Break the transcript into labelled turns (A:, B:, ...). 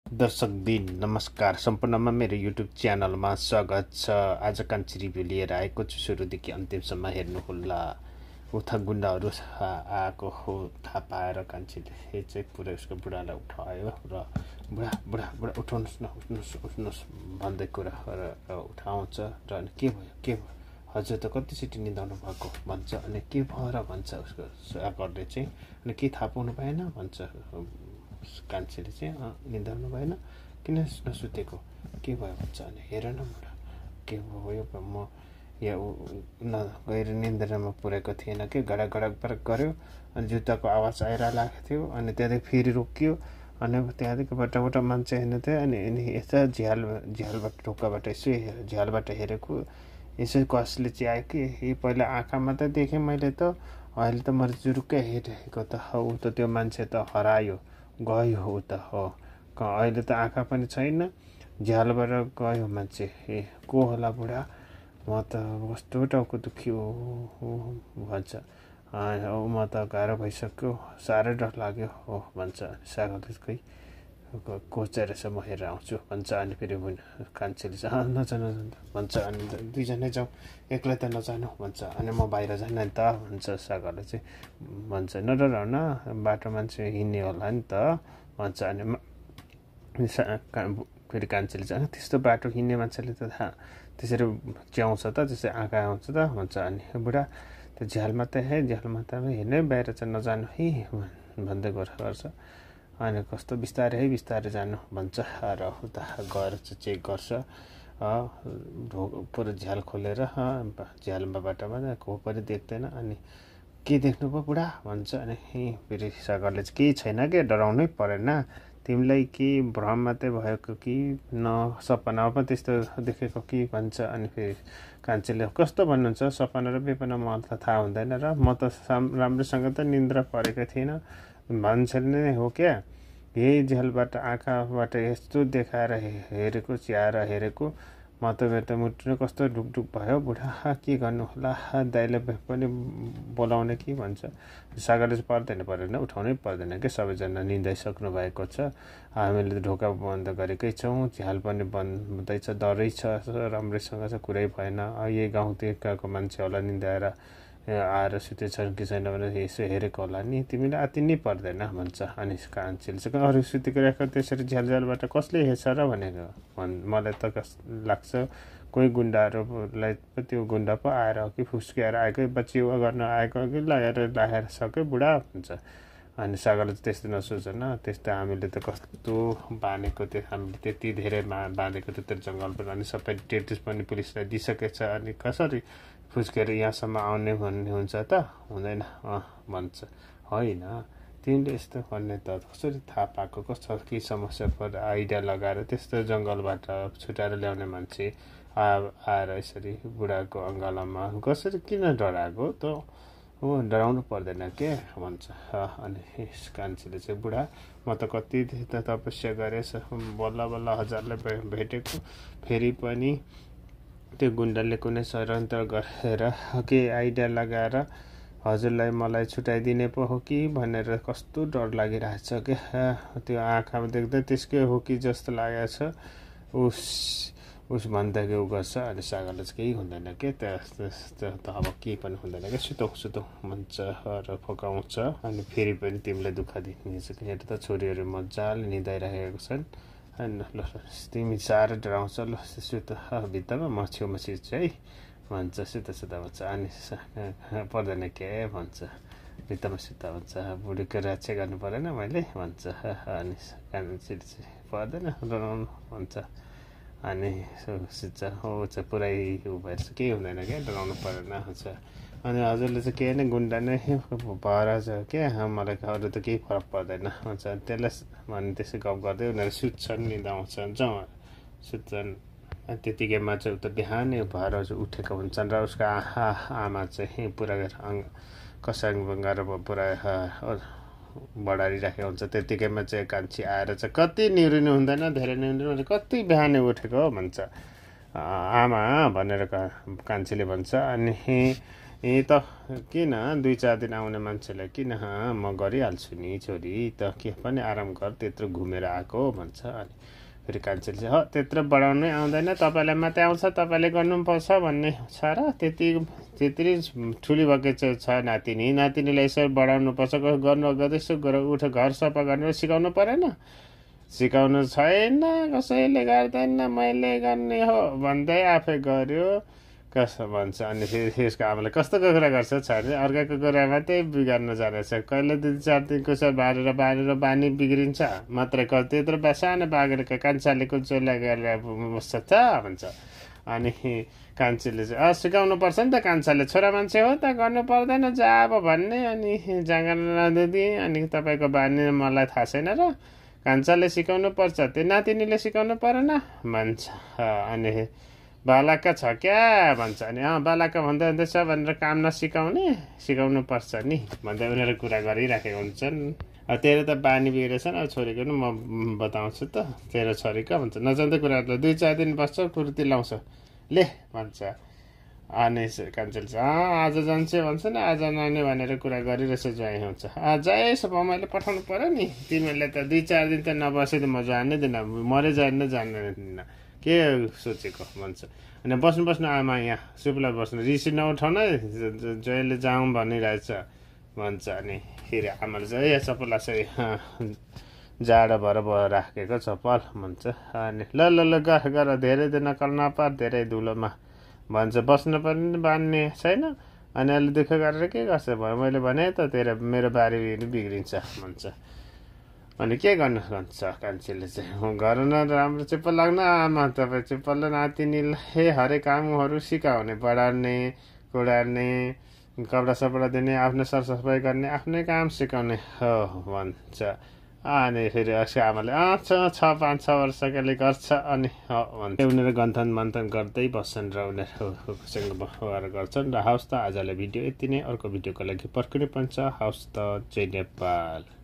A: दर्शकबिन नमस्कार सम्पूर्णमा मेरो युट्युब च्यानलमा स्वागत छ। आज कान्छी रिभ्यू लिएर आएको छु। सुरुदेखि अन्तिमसम्म हेर्नुहोला। उता गुन्डाहरू आएको हो थाहा पाएर कान्छीले चाहिँ पुरै उसको बुढालाई उठायो र बुढा बुढा बुढा उठाउनुहोस् न, उठ्नुहोस् भन्दै कुरा उठाउँछ र अनि के भयो हजुर त कतिचोटि निदाउनु भएको भन्छ। अनि के भयो र भन्छ उसको सागरले चाहिँ। अनि के थाहा पाउनु भएन भन्छ कान्छीले चाहिँ। निदाउनु भएन, किन नसुतेको, के भयो भन्छ। अनि हेर न बुढा के भयो, म यहाँ गएर निन्द्रामा पुरेको थिएन कि गडक गडक गऱ्यो। अनि जुत्ताको आवाज आइरहेको थियो। अनि त्यहाँदेखि फेरि रोकियो। अनि त्यहाँदेखिबाट मान्छे हेर्नु थियो। अनि यता झ्यालबाट ढोकाबाट यसो झ्यालबाट हेरेको, यसो कसले चाहिँ आयो कि पहिला आँखामा त देखेँ मैले त, अहिले त मैले जुरुक्कै हेरेको त ऊ त त्यो मान्छे त हरायो गयो ऊ त हो। अहिले त आँखा पनि छैन, झ्यालबाट गयो मान्छे। को होला बुढा, म त कस्तो टाउको दुख्यो भन्छ। म त गाह्रो भइसक्यो, साह्रै डर लाग्यो हो भन्छ। सागरले खै को चाहिँ रहेछ, म हेरेर आउँछु भन्छ। अनि फेरि कान्छीले चाहिँ नजानु भन्छ। अनि दुईजनै जाउँ, एक्लै त नजानु भन्छ। अनि म बाहिर जान नि त भन्छ सागरले चाहिँ। भन्छ नडराउ न, बाटो मान्छे हिँड्ने होला नि त भन्छ। अनि फेरि कान्छीले चाहिँ त्यस्तो बाटो हिँड्ने मान्छेले त त्यसरी च्याउँछ त, त्यसरी आँखा आउँछ त भन्छ। अनि बुढा त्यो झ्यालमा त झ्यालमा त हेर्नै, बाहिर चाहिँ नजानु है भन्दै गर्छ। अनि कस्तो बिस्तारै जानु भन्छ। र उता गएर चाहिँ चेक गर्छ, पुरो झ्याल खोलेर झ्यालमा बाटोमा को पनि देख्दैन। अनि के देख्नुभयो बुढा भन्छ। अनि फेरि सागरले चाहिँ केही छैन क्या, डराउनै परेन, तिमीलाई के भ्रम मात्रै भएको कि न सपनामा पनि त्यस्तो देखेको कि भन्छ। अनि फेरि कान्छीले कस्तो भन्नुहुन्छ, सपना र बेपना मलाई त थाहा हुँदैन र म त राम्रोसँग त निन्द्रा परेको थिइनँ भन्छ नै हो क्या। यही झ्यालबाट आँखाबाट यस्तो देखाएर हेरेको, च्याएर हेरेको, म त मेरो त मुटु कस्तो ढुकढुक भयो बुढा, के गर्नु होला, दाइले पनि बोलाउने कि भन्छ। सागरले चाहिँ पर्दैन उठाउनै पर्दैन कि, सबैजना निदाइसक्नु भएको छ, हामीले ढोका बन्द गरेकै छौँ, झ्याल पनि बन्द हुँदैछ, डरै छ, राम्रैसँग चाहिँ कुरै भएन। यही गाउँतिरको मान्छे होला निदाएर आएर सुतेछन् कि छैन भने यसो हेरेको होला नि, तिमीलाई अति नै पर्दैन भन्छ। अनि कान्छीले चाहिँ अरू सुतेको राखेको त्यसरी झ्यालझ्यालबाट कसले हेर्छ र भनेको मलाई त लाग्छ कोही गुन्डाहरूलाई त्यो गुन्डा पो आएर कि फुस्किएर आएको, बच्ची गर्न आएको कि लगाएर सक्यो बुढा भन्छ। अनि सागरले चाहिँ त्यस्तो नसोचन, त्यस्तो हामीले त कस्तो बाँधेको थियो, हामीले त्यति धेरै बाँधेको थियो त्यो जङ्गलबाट। अनि सबै डिटेल्स पनि पुलिसलाई दिइसकेको छ, अनि कसरी फुस्केर यहाँसम्म आउने भन्ने हुन्छ त, हुँदैन भन्छ। होइन तिमीले यस्तो भन्ने त कसरी थाहा पाएको, कस्तो के समस्या पर आइडिया लगाएर त्यस्तो जङ्गलबाट छुटाएर ल्याउने मान्छे आएर यसरी बुढाको अङ्गालामा कसरी किन डराएको त, हो डराउनु पर्दैन के भन्छ। अनि कान्छीले चाहिँ बुढा म त कति तपस्या गरेछ, बल्ल बल्ल हजुरले भेटेको, फेरि पनि त्यो गुन्डाले कुनै षड्यन्त्र गरेर के आइडिया लगाएर हजुरलाई मलाई छुटाइदिने पो हो कि भनेर कस्तो डर लागिरहेछ क्या। त्यो आँखामा देख्दा त्यसकै हो कि जस्तो लागेको छ, उस भन्दाखेरि ऊ गर्छ। अनि सागरले चाहिँ केही हुँदैन के, त्यस्तो त अब केही पनि हुँदैन क्या, सुतौ भन्छ र फकाउँछ। अनि फेरि पनि तिमीलाई दुःख दिनेछ, हेर त छोरीहरू मजाले निदाइरहेको छन्, ल तिमी साह्रै डराउँछ, ल सुत भित्तामा, म छेउमा सुत्छु है भन्छ। सुत भन्छ। अनि पर्दैन के भन्छ, भित्तामा सुत भन्छ। बुढीको रक्षा गर्नु परेन मैले भन्छ। अनि कान्छीले चाहिँ पर्दैन डराउनु भन्छ। अनि सुत्छ, हो चाहिँ पुरै ऊ भएर केही हुँदैन क्या, डराउनु परेन भन्छ। अनि हजुरले चाहिँ के नै गुन्डा नै भएर छ क्या, मलाई अरू त केही फरक पर्दैन भन्छ। त्यसलाई भने त्यसै गफ गर्दै उनीहरू सुत्छन्, निदाउँछन्, सुत्छन्। त्यतिकैमा चाहिँ उता बिहानै भएर उठेको हुन्छन् र उसको आमा चाहिँ पुरा कसाङ बङ्गाएर पुरा बढारिराखेको हुन्छ। त्यतिकैमा चाहिँ कान्छी आएर चाहिँ कति निहुरिनु हुँदैन, धेरै निहुरिनु, कति बिहानै उठेको भन्छ आमा भनेर कान्छीले भन्छ। अनि त किन 2-4 दिन आउने मान्छेलाई किन म गरिहाल्छु नि छोरी त के पनि आराम गर त्यत्रो घुमेर आएको भन्छ। अनि फेरि कान्छेले चाहिँ त्यत्रो बढाउनै आउँदैन तपाईँलाई मात्रै आउँछ तपाईँले गर्नुपर्छ भन्ने छ र त्यति ठुली भएकै छ नातिनीलाई यसो बढाउनुपर्छ गर्नु गर्दैछु उठ घर सफा गर्नु सिकाउनु परेन सिकाउनु छैन कसैले गर्दैन मैले गर्ने हो भन्दै आफै गर्यो कसो भन्छ। अनि फेरि त्यसको आमाले कस्तो कुरा गर्छ छोरी अर्काको कुरा मात्रै बिगार्नु जानेछ कहिले 2-4 दिनको छ बारेर बानी बिग्रिन्छ मात्रै त्यत्रो सानो बागेरको कान्छाले कुचोला गरेर बस्छ त भन्छ। अनि कान्छीले चाहिँ सिकाउनु पर्छ नि त कान्छाले छोरा मान्छे हो त गर्नु पर्दैन जा अब भन्ने। अनि जाँगर नदिदी अनि तपाईँको बानी मलाई थाहा छैन र कान्छाले सिकाउनु पर्छ त्यो नातिनीले सिकाउनु परेन भन्छ। अनि बालका छ क्या भन्छ। अनि बालका भन्दै हुँदैछ भनेर काम सिकाउनु पर्छ नि भन्दै उनीहरू कुरा गरिराखेको हुन्छन्। तेरो त बानी बिग्रेछन् अब छोरीको नि म बताउँछु त तेरो छोरीको भन्छ। नजान्दै कुराहरू 2-4 दिन बस्छ कुर्ती लाउँछ ले भन्छ। अनि कान्छेले आज जान्छ भन्छ नि आज नानी भनेर कुरा गरिरहेछ ज्वाइँ हुन्छ जाएछ मैले पठाउनु पर्यो नि तिमीहरूले त 2-4 दिन त नबसे त म जानै दिन मरे जान्न के सोचेको भन्छ। अनि बस्नु आमा यहाँ सुपलाई बस्नु रिसी नउठाउन जहिले जाउँ भनिरहेछ भन्छ। अनि फेरि आमाले चाहिँ चप्पल चाहिँ जाडो भएर राखेको चप्पल भन्छ। अनि ल गर धेरै दिन नकल नपार धेरै धुलोमा भन्छ बस्नु पनि बान्ने छैन अनि अहिले दुःख गरेर के गर्छ मैले भने त मेरो बारी बिग्रिन्छ भन्छ। अनि के गर्नु भन्छ कान्छीले चाहिँ घर न राम्रो चुप्प लाग्न आमा तपाईँ चुप्पल्लो नातिनीलाई हरेक कामहरू सिकाउने बढार्ने कुडार्ने कपडा सपडा दिने आफ्नो सरसफाइ गर्ने आफ्नै काम सिकाउने हो भन्छ। अनि फेरि आमाले 5-6 वर्षकाले गर्छ अनि भन्छ। उनीहरू गन्थन मन्थन गर्दै बस्छन् र उनीहरूसँग व्यवहार गर्छन् र हवस् त आजलाई भिडियो यति नै। अर्को भिडियोको लागि पर्खिनु पर्छ। हवस् त जय नेपाल।